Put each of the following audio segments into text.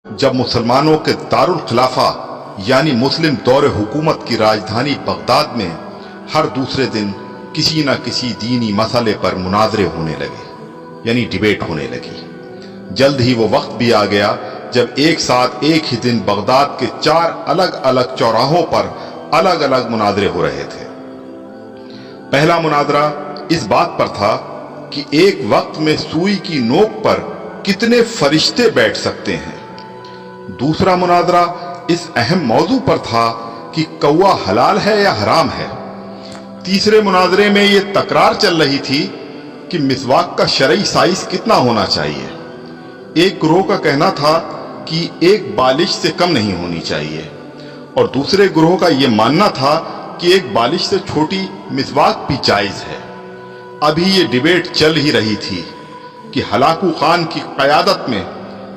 जब मुसलमानों के दारुल खिलाफा यानी मुस्लिम दौर हुकूमत की राजधानी बगदाद में हर दूसरे दिन किसी न किसी दीनी मसले पर मुनाजरे होने लगे यानी डिबेट होने लगी। जल्द ही वो वक्त भी आ गया जब एक साथ एक ही दिन बगदाद के 4 अलग अलग चौराहों पर अलग अलग मुनाजरे हो रहे थे। पहला मुनाजरा इस बात पर था कि एक वक्त में सुई की नोक पर कितने फरिश्ते बैठ सकते हैं। दूसरा मुनाजरा इस अहम मौजू पर था कि कौवा हलाल है या हराम है। तीसरे मुनाजरे में यह तकरार चल रही थी कि मिसवाक का शरई साइज कितना होना चाहिए। एक ग्रोह का कहना था कि एक बालिश से कम नहीं होनी चाहिए और दूसरे ग्रोह का यह मानना था कि एक बालिश से छोटी मिसवाक भी जायज है। अभी ये डिबेट चल ही रही थी कि हलाकू खान की क़यादत में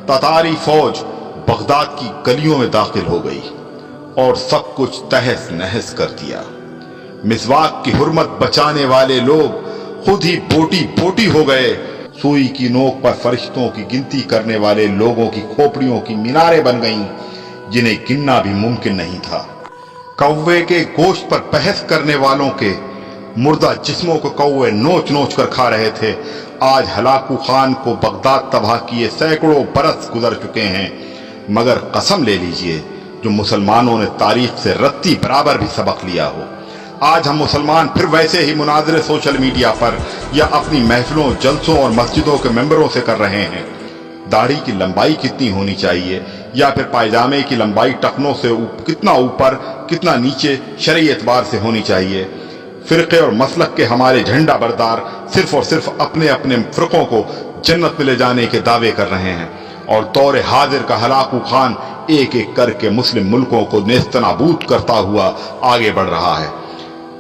ततारी फौज बगदाद की गलियों में दाखिल हो गई और सब कुछ तहस नहस कर दिया। मिसवाक की हुर्मत बचाने वाले लोग खुद ही बोटी बोटी हो गए। सुई की नोक पर फरिश्तों की गिनती करने वाले लोगों की खोपड़ियों की मीनारें बन गईं जिन्हें गिनना भी मुमकिन नहीं था। कौवे के गोश्त पर बहस करने वालों के मुर्दा जिस्मों को कौवे नोच नोच कर खा रहे थे। आज हलाकू खान को बगदाद तबाह किए सैकड़ों बरस गुजर चुके हैं, मगर कसम ले लीजिए जो मुसलमानों ने तारीख से रत्ती बराबर भी सबक लिया हो। आज हम मुसलमान फिर वैसे ही मुनाजरे सोशल मीडिया पर या अपनी महफिलों, जलसों और मस्जिदों के मेंबरों से कर रहे हैं। दाढ़ी की लंबाई कितनी होनी चाहिए या फिर पायजामे की लंबाई टखनों से कितना ऊपर कितना नीचे शरई एतबार से होनी चाहिए। फिरके और मसलक के हमारे झंडा बरदार सिर्फ और सिर्फ अपने अपने फिरकों को जन्नत में ले जाने के दावे कर रहे हैं और दौर हाजिर का हलाकू खान एक एक करके मुस्लिम मुल्कों को नेस्तनाबूद करता हुआ आगे बढ़ रहा है।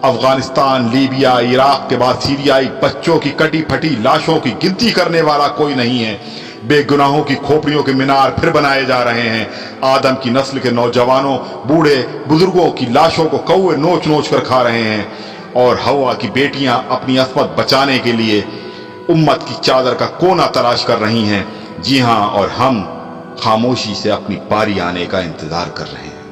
अफगानिस्तान, लीबिया, इराक के बाद सीरियाई बच्चों की कटी फटी लाशों की गिनती करने वाला कोई नहीं है। बेगुनाहों की खोपड़ियों के मीनार फिर बनाए जा रहे हैं। आदम की नस्ल के नौजवानों, बूढ़े बुजुर्गों की लाशों को कौवे नोच नोच कर खा रहे हैं और हवा की बेटियां अपनी अस्मत बचाने के लिए उम्मत की चादर का कोना तलाश कर रही हैं। जी हां, और हम खामोशी से अपनी बारी आने का इंतजार कर रहे हैं।